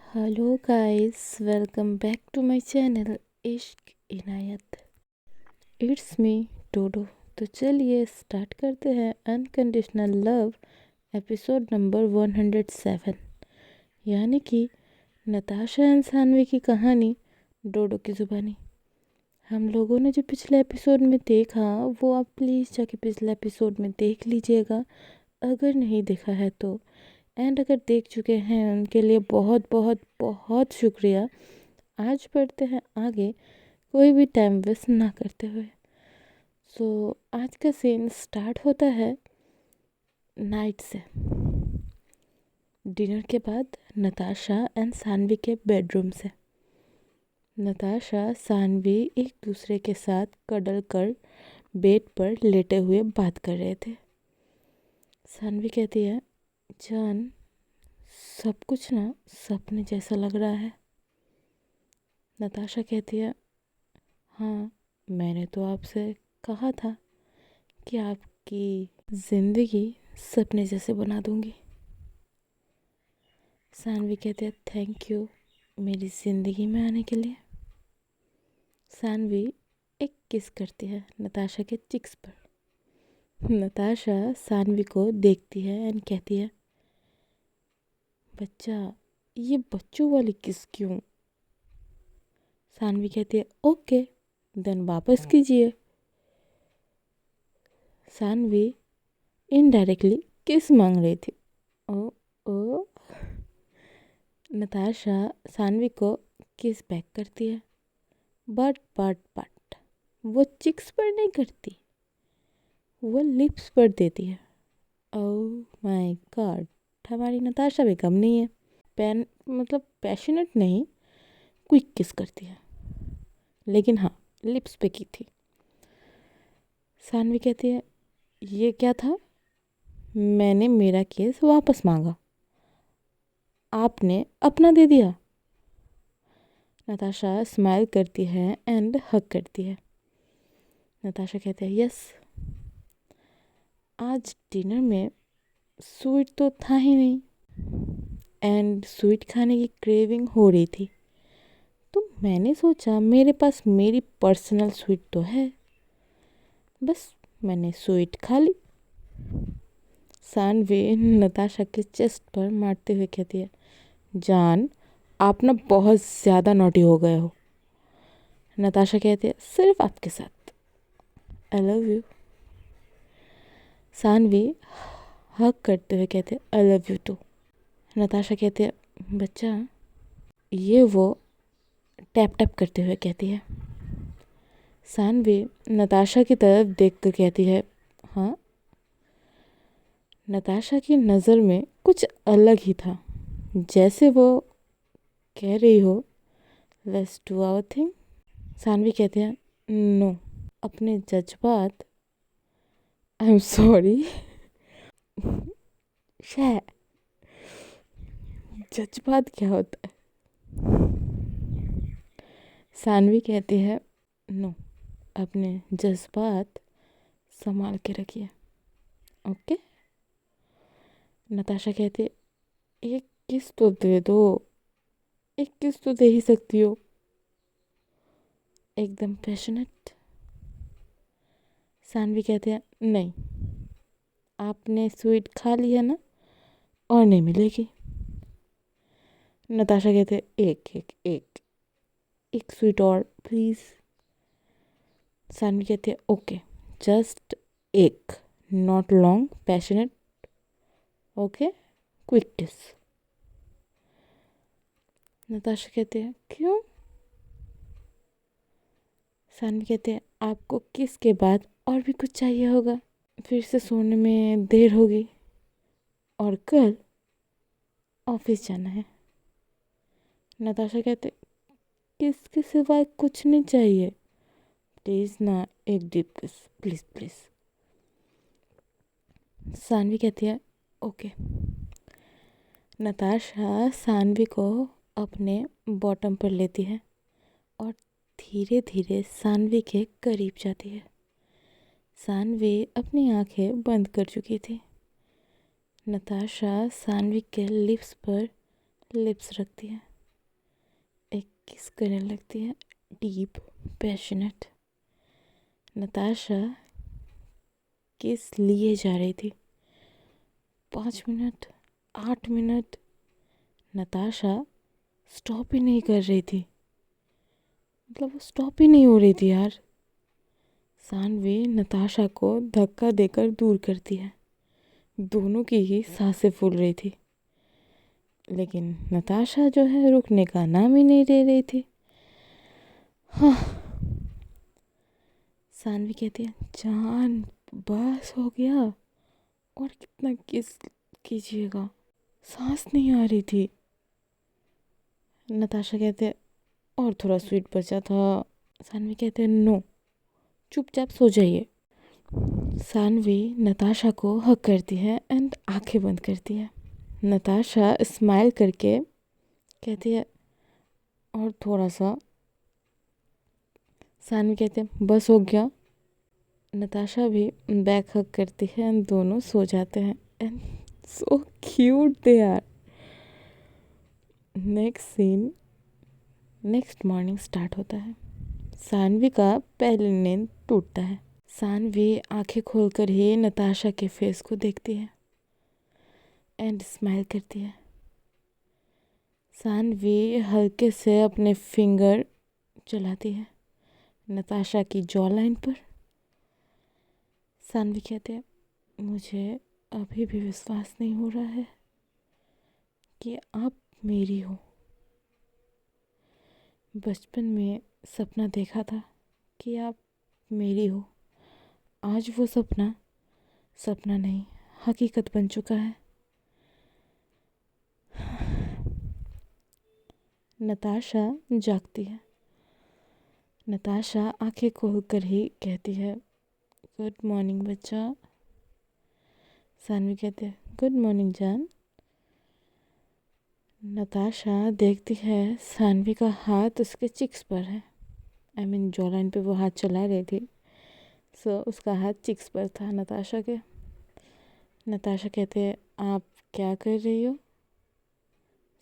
Hello guys, welcome back to my channel Ishq Inayat. It's me to-do. तो चलिए start करते हैं अनकंडीशनल लव एपिसोड नंबर 107, यानी कि नताशा एंड सानवी की कहानी डोडो की ज़ुबानी। हम लोगों ने जो पिछले एपिसोड में देखा वो आप प्लीज़ जाके पिछले एपिसोड में देख लीजिएगा, अगर नहीं देखा है तो। एंड अगर देख चुके हैं उनके लिए बहुत बहुत बहुत शुक्रिया। आज बढ़ते हैं आगे, कोई भी टाइम वेस्ट ना करते हुए। आज का सीन स्टार्ट होता है नाइट से। डिनर के बाद नताशा एंड सानवी के बेडरूम से। नताशा सानवी एक दूसरे के साथ कडल कर बेड पर लेटे हुए बात कर रहे थे। सानवी कहती है, जान, सब कुछ ना सपने जैसा लग रहा है। नताशा कहती है, हाँ, मैंने तो आपसे कहा था कि आपकी ज़िंदगी सपने जैसे बना दूंगी। सानवी कहती है, थैंक यू मेरी ज़िंदगी में आने के लिए। सानवी एक किस करती है नताशा के चिक्स पर। नताशा सानवी को देखती है एंड कहती है, बच्चा, ये बच्चों वाली किस क्यों? सानवी कहती है, ओके देन वापस कीजिए। सानवी इनडायरेक्टली किस मांग रही थी। ओ ओ नताशा सानवी को किस बैक करती है, बट वो चिक्स पर नहीं करती, वो लिप्स पर देती है। ओह माय गॉड, हमारी नताशा भी कम नहीं है। पैशनेट नहीं, क्विक किस करती है, लेकिन हाँ, लिप्स पे की थी। सानवी कहती है, ये क्या था? मैंने मेरा केस वापस मांगा, आपने अपना दे दिया। नताशा स्माइल करती है एंड हग करती है। नताशा कहते हैं, यस, आज डिनर में स्वीट तो था ही नहीं एंड स्वीट खाने की क्रेविंग हो रही थी, तो मैंने सोचा मेरे पास मेरी पर्सनल स्वीट तो है, बस मैंने स्वीट खा ली। सानवी नताशा के चेस्ट पर मारते हुए कहती है, जान, आप ना बहुत ज़्यादा नॉटी हो गए हो। नताशा कहती है, सिर्फ आपके साथ, I love you. Saanvi hug करते हुए कहते हैं, I love you too. Natasha कहती है, बच्चा, ये वो टैप टैप करते हुए कहती है। सानवी नताशा की तरफ देखकर कहती है, हाँ। नताशा की नज़र में कुछ अलग ही था, जैसे वो कह रही हो, let's do our thing. Saanvi कहती है, नो, अपने जज्बात, आई एम सॉरी, शे, जज्बात क्या होता है? सानवी कहती है, नो, अपने जज्बात संभाल के रखिए, ओके। नताशा कहती है, एक किस तो दे दो, एक किस तो दे ही सकती हो, एकदम पैशनेट। सानवी कहती है, नहीं, आपने स्वीट खा लिया ना, और नहीं मिलेगी। नताशा कहते हैं, एक एक एक एक स्वीट और प्लीज़। सानवी कहती है, ओके, जस्ट एक, not long, passionate, okay, quick किस। नताशा कहती है, क्यों? सानवी कहते हैं, आपको किस के बाद और भी कुछ चाहिए होगा, फिर से सोने में देर होगी और कल ऑफिस जाना है। नताशा कहते, किसके सिवाय कुछ नहीं चाहिए, प्लीज़ ना, एक डीप किस, प्लीज़ प्लीज़। सानवी कहती है, ओके। नताशा सानवी को अपने बॉटम पर लेती है और धीरे धीरे सानवी के करीब जाती है। सानवी अपनी आंखें बंद कर चुकी थी। नताशा सानवी के लिप्स पर लिप्स रखती है एक किस करने लगती है, डीप पैशनेट। नताशा किस लिए जा रही थी, 5 मिनट, 8 मिनट, नताशा स्टॉप ही नहीं कर रही थी, मतलब वो स्टॉप ही नहीं हो रही थी यार। सानवी नताशा को धक्का देकर दूर करती है। दोनों की ही सांसें फूल रही थी, लेकिन नताशा जो है रुकने का नाम ही नहीं ले रही थी। हाँ, सानवी कहती है, जान बस हो गया, और कितना किस कीजिएगा, सांस नहीं आ रही थी। नताशा कहते हैं, और थोड़ा स्वीट बचा था। सानवी कहते हैं, नो, चुपचाप सो जाइए। सानवी नताशा को हक करती है एंड आंखें बंद करती है। नताशा स्माइल करके कहती है, और थोड़ा सा। सानवी कहते हैं, बस हो गया। नताशा भी बैक हक करती है एंड दोनों सो जाते हैं। And so cute they are. Next scene, next morning start होता है। सानवी का पहले नींद टूटता है। सानवी आंखें खोलकर ही नताशा के फेस को देखती है एंड स्माइल करती है। सानवी हल्के से अपने फिंगर चलाती है नताशा की जॉ लाइन पर। सानवी कहते हैं, मुझे अभी भी विश्वास नहीं हो रहा है कि आप मेरी हो। बचपन में सपना देखा था कि आप मेरी हो, आज वो सपना सपना नहीं, हकीकत बन चुका है। नताशा जागती है। नताशा आंखें खोलकर ही कहती है, गुड मॉर्निंग बच्चा। सानवी कहते हैं, गुड मॉर्निंग जान। नताशा देखती है सानवी का हाथ उसके चिक्स पर है। आई मीन जॉ लाइन पे वो हाथ चला रही थी, सो उसका हाथ चिक्स पर था नताशा के। नताशा कहते हैं, आप क्या कर रही हो?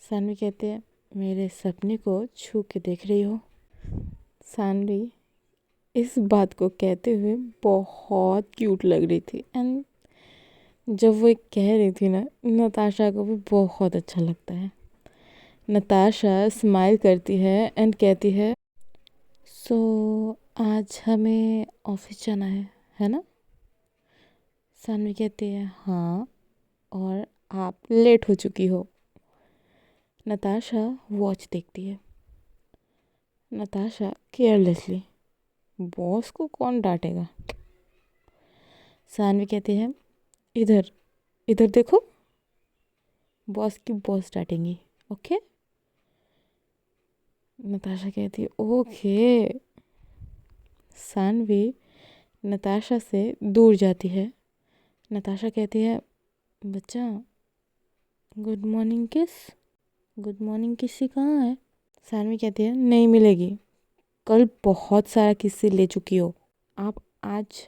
सानवी कहते हैं, मेरे सपने को छू के देख रही हो। सानवी इस बात को कहते हुए बहुत क्यूट लग रही थी एंड जब वो कह रही थी ना, नताशा को भी बहुत अच्छा लगता है। नताशा स्माइल करती है एंड कहती है, सो आज हमें ऑफिस जाना है ना? सानवी कहती है, हाँ, और आप लेट हो चुकी हो। नताशा वॉच देखती है। नताशा केयरलेसली, बॉस को कौन डांटेगा। सानवी कहती है, इधर इधर देखो, बॉस की बॉस डांटेंगी, ओके? नताशा कहती है, ओके। सानवी नताशा से दूर जाती है। नताशा कहती है, बच्चा, गुड मॉर्निंग किस, गुड मॉर्निंग किसी कहाँ है? सानवी कहती है, नहीं मिलेगी, कल बहुत सारा किस्से ले चुकी हो, आप आज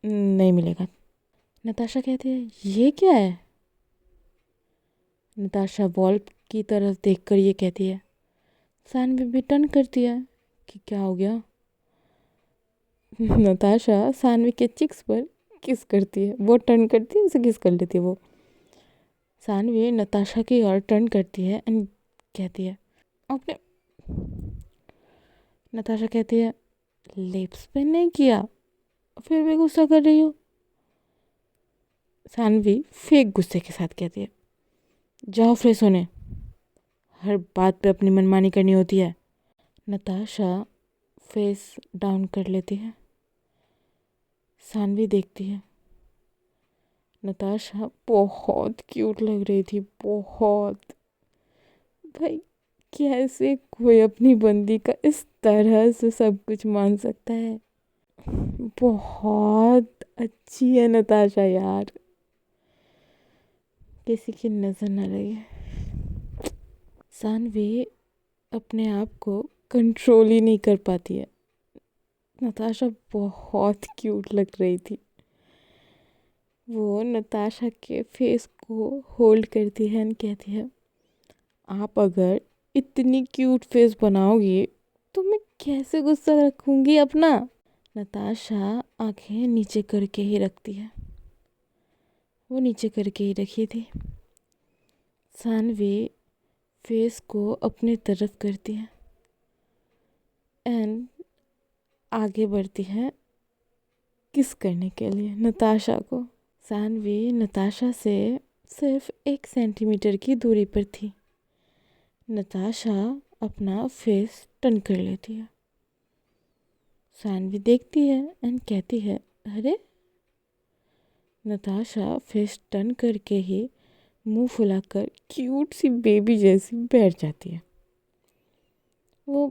नहीं मिलेगा। नताशा कहती है, ये क्या है? नताशा वॉल की तरफ देखकर ये कहती है। सानवी भी टर्न करती है कि क्या हो गया। नताशा सानवी के चिक्स पर किस करती है, वो टर्न करती है, उसे किस कर लेती है वो। सानवी नताशा की ओर टर्न करती है एंड कहती है, आपने। नताशा कहती है, लिप्स पे नहीं किया, फिर भी गुस्सा कर रही हो। सानवी फेक गुस्से के साथ कहती है, जाओ फ्रेश होने, हर बात पे अपनी मनमानी करनी होती है। नताशा फेस डाउन कर लेती है। सानवी देखती है। नताशा बहुत क्यूट लग रही थी, बहुत। भाई, कैसे कोई अपनी बंदी का इस तरह से सब कुछ मान सकता है। बहुत अच्छी है नताशा यार, किसी की नजर न लगे। सानवी अपने आप को कंट्रोल ही नहीं कर पाती है। नताशा बहुत क्यूट लग रही थी। वो नताशा के फेस को होल्ड करती है और कहती है, आप अगर इतनी क्यूट फेस बनाओगी तो मैं कैसे गुस्सा रखूंगी अपना। नताशा आंखें नीचे करके ही रखती है। वो नीचे करके ही रखी थी। सानवी फेस को अपनी तरफ करती है एंड आगे बढ़ती है किस करने के लिए नताशा को। सानवी नताशा से सिर्फ 1 सेंटीमीटर की दूरी पर थी। नताशा अपना फेस टर्न कर लेती है। सानवी देखती है एंड कहती है, अरे। नताशा फेस टर्न करके ही मुंह फुलाकर क्यूट सी बेबी जैसी बैठ जाती है। वो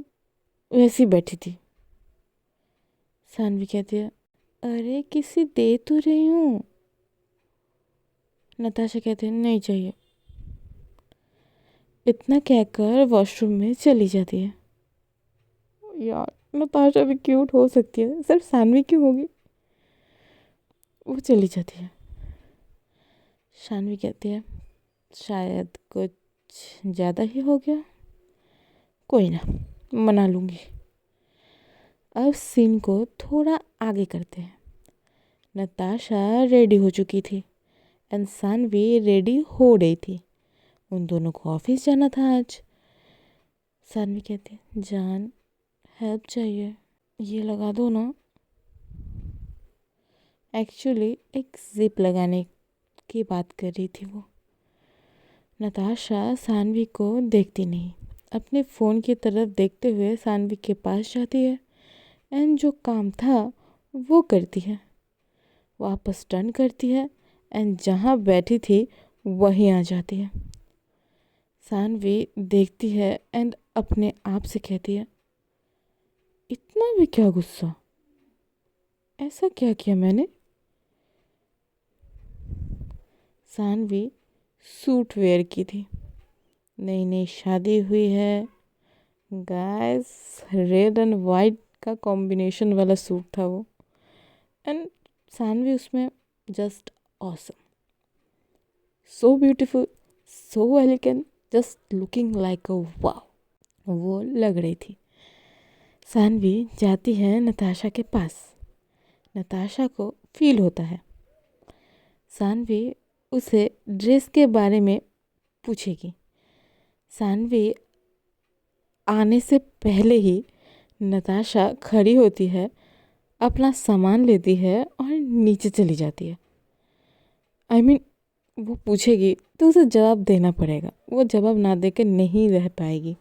वैसी बैठी थी। सानवी कहती है, अरे किसी दे तो रही हूँ। नताशा कहती है, नहीं चाहिए। इतना कहकर वॉशरूम में चली जाती है। यार नताशा भी क्यूट हो सकती है, सिर्फ सानवी क्यों होगी। वो चली जाती है। सानवी कहती है, शायद कुछ ज़्यादा ही हो गया, कोई ना, मना लूँगी। अब सीन को थोड़ा आगे करते हैं। नताशा रेडी हो चुकी थी एंड सानवी रेडी हो रही थी। उन दोनों को ऑफिस जाना था आज। सानवी कहती है, जान हेल्प चाहिए, ये लगा दो ना। एक्चुअली एक जिप लगाने की बात कर रही थी वो। नताशा सानवी को देखती नहीं, अपने फ़ोन की तरफ देखते हुए सानवी के पास जाती है एंड जो काम था वो करती है। वापस टर्न करती है एंड जहाँ बैठी थी वहीं आ जाती है। सानवी देखती है एंड अपने आप से कहती है, इतना भी क्या गुस्सा, ऐसा क्या किया मैंने। सानवी सूट वेयर की थी, नई नई शादी हुई है गाइस। रेड एंड वाइट का कॉम्बिनेशन वाला सूट था वो एंड सानवी उसमें just awesome, so beautiful, so elegant, just looking like a wow, वो लग रही थी। सानवी जाती है नताशा के पास। नताशा को फील होता है। सानवी उसे ड्रेस के बारे में पूछेगी। सानवी आने से पहले ही नताशा खड़ी होती है, अपना सामान लेती है और नीचे चली जाती है। वो पूछेगी तो उसे जवाब देना पड़ेगा, वो जवाब ना दे के नहीं रह पाएगी।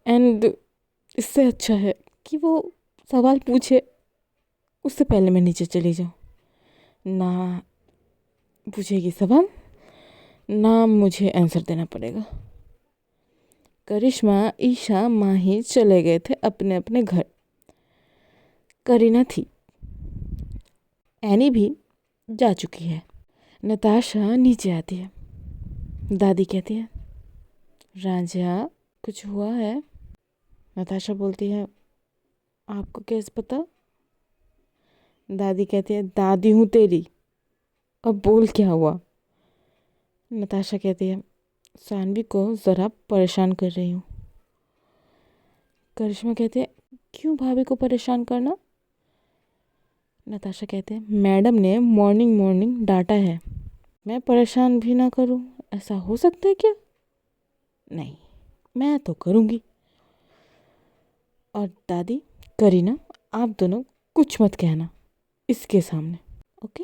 एंड इससे अच्छा है कि वो सवाल पूछे उससे पहले मैं नीचे चली जाऊँ। ना पूछेगी सवाल, ना मुझे आंसर देना पड़ेगा। करिश्मा, ईशा, माही चले गए थे अपने अपने घर। करीना थी, एनी भी जा चुकी है। नताशा नीचे आती है। दादी कहती है, राजा कुछ हुआ है। नताशा बोलती है, आपको कैसे पता। दादी कहती है, दादी हूँ तेरी, अब बोल क्या हुआ। नताशा कहती है, सानवी को ज़रा परेशान कर रही हूँ। करिश्मा कहती है, क्यों भाभी को परेशान करना। नताशा कहते हैं, मैडम ने मॉर्निंग मॉर्निंग डांटा है, मैं परेशान भी ना करूं, ऐसा हो सकता है क्या। नहीं, मैं तो करूंगी। और दादी, करीना, आप दोनों कुछ मत कहना इसके सामने, ओके।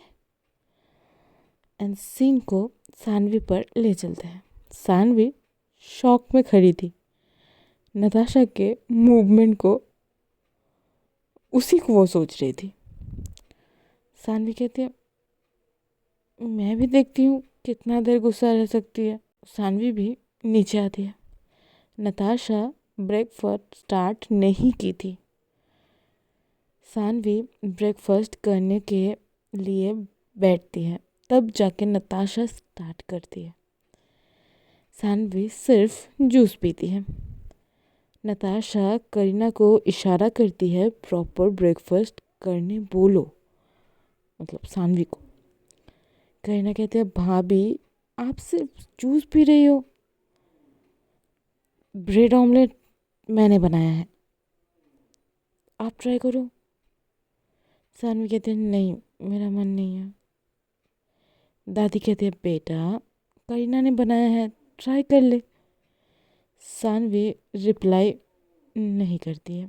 एंड सीन को सानवी पर ले चलते हैं। सानवी शॉक में खड़ी थी। नताशा के मूवमेंट को, उसी को वो सोच रही थी। सानवी कहती है, मैं भी देखती हूँ कितना देर गुस्सा रह सकती है। सानवी भी नीचे आती है। नताशा ब्रेकफास्ट स्टार्ट नहीं की थी। सानवी ब्रेकफास्ट करने के लिए बैठती है, तब जाके नताशा स्टार्ट करती है। सानवी सिर्फ जूस पीती है। नताशा करीना को इशारा करती है, प्रॉपर ब्रेकफास्ट करने बोलो, मतलब सानवी को। करीना कहती है, भाभी आप सिर्फ जूस पी रही हो। ब्रेड ऑमलेट मैंने बनाया है, आप ट्राई करो। सानवी कहती है नहीं, मेरा मन नहीं है। दादी कहती है बेटा, करीना ने बनाया है, ट्राई कर ले। सानवी रिप्लाई नहीं करती है।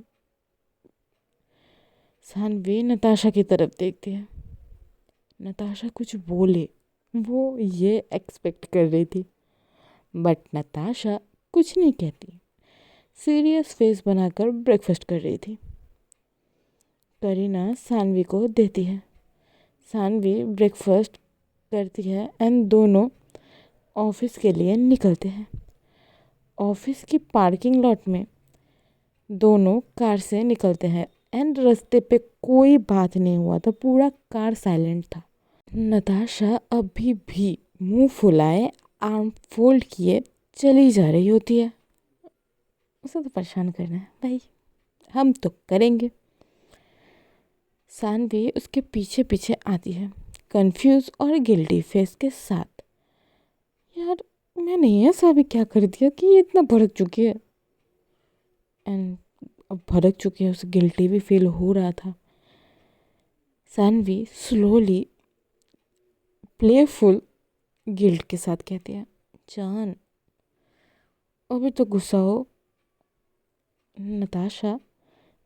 सानवी नताशा की तरफ देखती है। नताशा कुछ बोले, वो ये एक्सपेक्ट कर रही थी, बट नताशा कुछ नहीं कहती। सीरियस फेस बनाकर ब्रेकफास्ट कर रही थी। करीना सानवी को देती है। सानवी ब्रेकफास्ट करती है एंड दोनों ऑफिस के लिए निकलते हैं। ऑफिस की पार्किंग लॉट में दोनों कार से निकलते हैं एंड रास्ते पे कोई बात नहीं हुआ था, पूरा कार साइलेंट था। नताशा अभी भी मुंह फुलाए, आर्म फोल्ड किए चली जा रही होती है। उसे तो परेशान करना है भाई, हम तो करेंगे। सानवी उसके पीछे पीछे आती है, कंफ्यूज और गिल्टी फेस के साथ। यार मैंने ऐसा भी क्या कर दिया कि ये इतना भड़क चुकी है। एंड अब भड़क चुकी है, उसे गिल्टी भी फील हो रहा था। सानवी स्लोली प्लेफुल गिल्ट के साथ कहती है जान, अभी तो गुस्सा हो। नताशा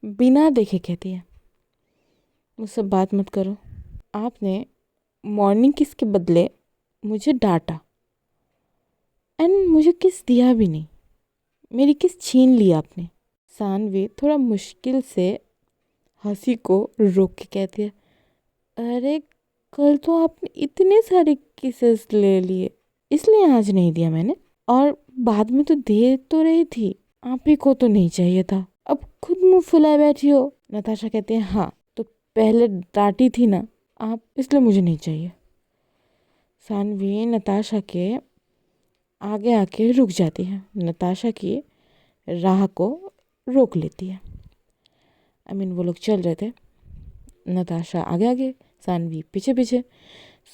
बिना देखे कहती है मुझसे बात मत करो, आपने मॉर्निंग किस के बदले मुझे डांटा एंड मुझे किस दिया भी नहीं, मेरी किस छीन ली आपने। सानवी थोड़ा मुश्किल से हंसी को रोक के कहती है अरे कल तो आपने इतने सारे किसेस ले लिए, इसलिए आज नहीं दिया मैंने, और बाद में तो दे तो रही थी, आप ही को तो नहीं चाहिए था, अब खुद मुंह फुलाए बैठी हो। नताशा कहती है हाँ तो पहले डांटी थी ना आप, इसलिए मुझे नहीं चाहिए। सानवी नताशा के आगे आके रुक जाती है, नताशा की राह को रोक लेती है। वो लोग चल रहे थे, नताशा आगे आगे, सानवी पीछे पीछे।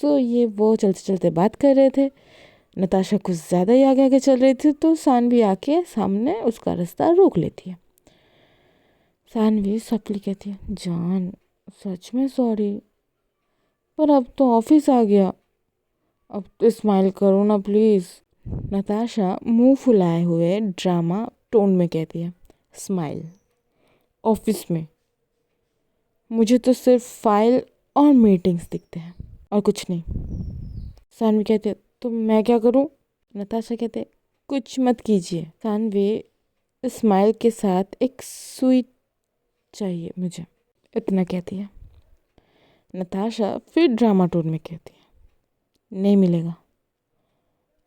ये वो चलते चलते बात कर रहे थे। नताशा कुछ ज़्यादा ही आगे आगे चल रही थी, तो सानवी आके सामने उसका रास्ता रोक लेती है। सानवी सपली कहती है जान सच में सॉरी, पर अब तो ऑफिस आ गया, अब तो स्माइल करो ना प्लीज़। नताशा मुंह फुलाए हुए ड्रामा टोन में कहती है स्माइल ऑफिस में, मुझे तो सिर्फ फाइल और मीटिंग्स दिखते हैं और कुछ नहीं। सानवी कहते हैं तो मैं क्या करूं। नताशा कहते कुछ मत कीजिए। सानवी स्माइल के साथ एक स्वीट चाहिए मुझे, इतना कहती है। नताशा फिर ड्रामा टोन में कहती है नहीं मिलेगा,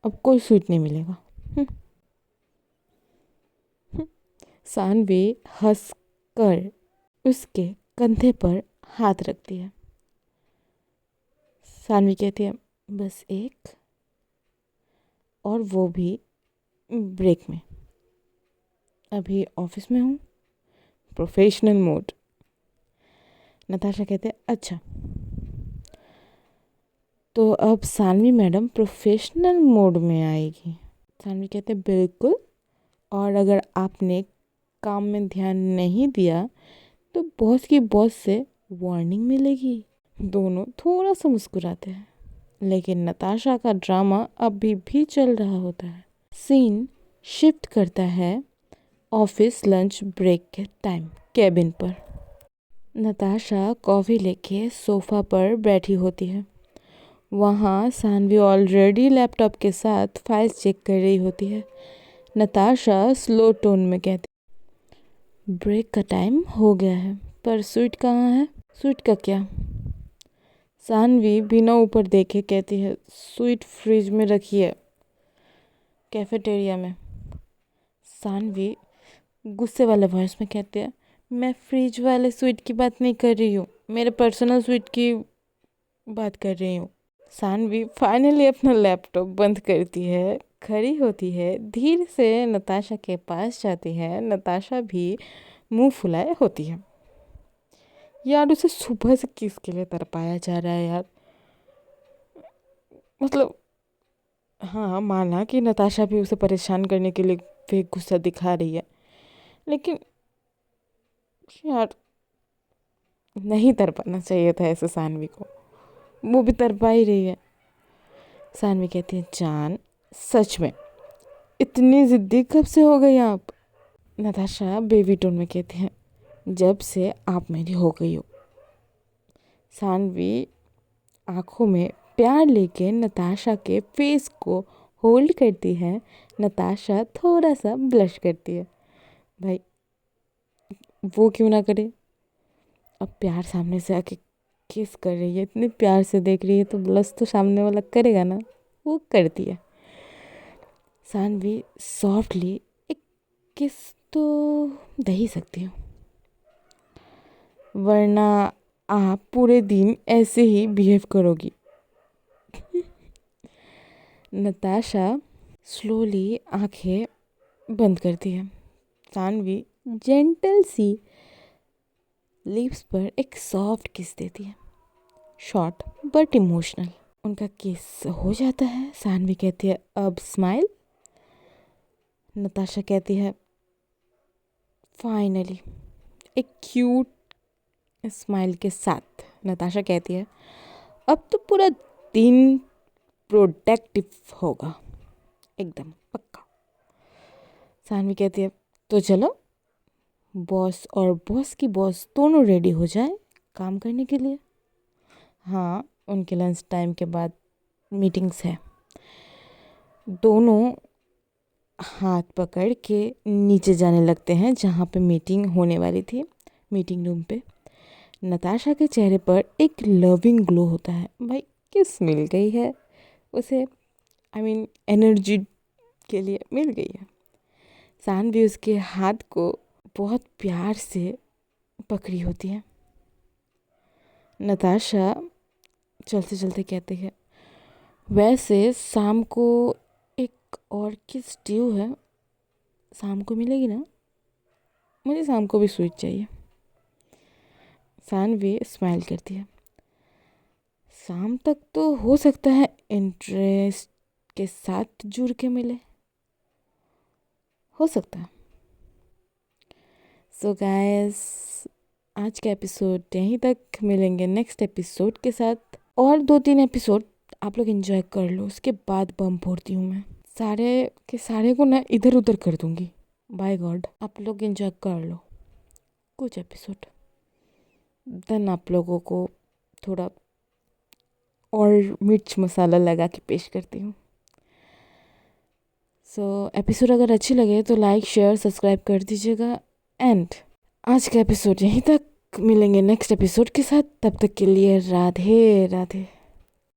अब कोई स्वीट नहीं मिलेगा। सानवी हंसकर उसके कंधे पर हाथ रखती है। सानवी कहती है बस एक, और वो भी ब्रेक में, अभी ऑफिस में हूँ, प्रोफेशनल मोड। नताशा कहते हैं अच्छा, तो अब सानवी मैडम प्रोफेशनल मोड में आएगी। सानवी कहते हैं बिल्कुल, और अगर आपने काम में ध्यान नहीं दिया तो बॉस की बॉस से वार्निंग मिलेगी। दोनों थोड़ा सा मुस्कुराते हैं, लेकिन नताशा का ड्रामा अभी भी चल रहा होता है। सीन शिफ्ट करता है ऑफिस लंच ब्रेक के टाइम कैबिन पर। नताशा कॉफ़ी लेके सोफ़ा पर बैठी होती है। वहाँ सानवी ऑलरेडी लैपटॉप के साथ फाइल्स चेक कर रही होती है। नताशा स्लो टोन में कहती ब्रेक का टाइम हो गया है, पर स्वीट कहाँ है। स्वीट का क्या। सानवी बिना ऊपर देखे कहती है स्वीट फ्रिज में रखी है, कैफेटेरिया में। सानवी गुस्से वाले वॉइस में कहती है मैं फ्रिज वाले स्वीट की बात नहीं कर रही हूँ, मेरे पर्सनल स्वीट की बात कर रही हूँ। सानवी फाइनली अपना लैपटॉप बंद करती है, खड़ी होती है, धीरे से नताशा के पास जाती है। नताशा भी मुंह फुलाए होती है। यार उसे सुबह से किसके लिए तड़पाया जा रहा है यार, हाँ माना कि नताशा भी उसे परेशान करने के लिए फेक गुस्सा दिखा रही है, लेकिन यार नहीं तड़पाना चाहिए था ऐसे सानवी को, वो भी तड़पा ही रही है। सानवी कहती है जान सच में इतनी ज़िद्दी कब से हो गई आप? नताशा बेबी टोन में कहती है जब से आप मेरी हो गई हो। सानवी आंखों में प्यार लेके नताशा के फेस को होल्ड करती है। नताशा थोड़ा सा ब्लश करती है। भाई वो क्यों ना करे, अब प्यार सामने से आके किस कर रही है, इतने प्यार से देख रही है तो ब्लश तो सामने वाला करेगा ना, वो करती है। सानवी सॉफ्टली एक किस तो दे ही सकती हूँ, वरना आप पूरे दिन ऐसे ही बिहेव करोगी। नताशा स्लोली आंखें बंद करती है। सानवी जेंटल सी लिप्स पर एक सॉफ्ट किस देती है, शॉर्ट बट इमोशनल। उनका किस हो जाता है। सानवी कहती है अब स्माइल। नताशा कहती है फाइनली, एक क्यूट स्माइल के साथ नताशा कहती है अब तो पूरा दिन प्रोडक्टिव होगा, एकदम पक्का। सानवी कहती है तो चलो बॉस और बॉस की बॉस दोनों रेडी हो जाए काम करने के लिए। हाँ, उनके लंच टाइम के बाद मीटिंग्स है। दोनों हाथ पकड़ के नीचे जाने लगते हैं जहाँ पे मीटिंग होने वाली थी, मीटिंग रूम पे। नताशा के चेहरे पर एक लविंग ग्लो होता है। भाई किस मिल गई है उसे, एनर्जी के लिए मिल गई है। सानवी उसके हाथ को बहुत प्यार से पकड़ी होती है। नताशा चलते चलते कहती है वैसे शाम को एक और किस ड्यू है, शाम को मिलेगी ना? मुझे शाम को भी स्वीट चाहिए। सानवी स्माइल करती है शाम तक तो हो सकता है इंटरेस्ट के साथ जुड़ के मिले, हो सकता है। सो गाइस, आज का एपिसोड यहीं तक, मिलेंगे नेक्स्ट एपिसोड के साथ। और 2-3 एपिसोड आप लोग एंजॉय कर लो, उसके बाद बम फोड़ती हूँ मैं, सारे के सारे को ना इधर उधर कर दूंगी। बाय गॉड, आप लोग एंजॉय कर लो कुछ एपिसोड, देन आप लोगों को थोड़ा और मिर्च मसाला लगा के पेश करती हूँ। सो एपिसोड अगर अच्छी लगे तो लाइक शेयर सब्सक्राइब कर दीजिएगा। एंड आज का एपिसोड यहीं तक, मिलेंगे नेक्स्ट एपिसोड के साथ, तब तक के लिए राधे राधे।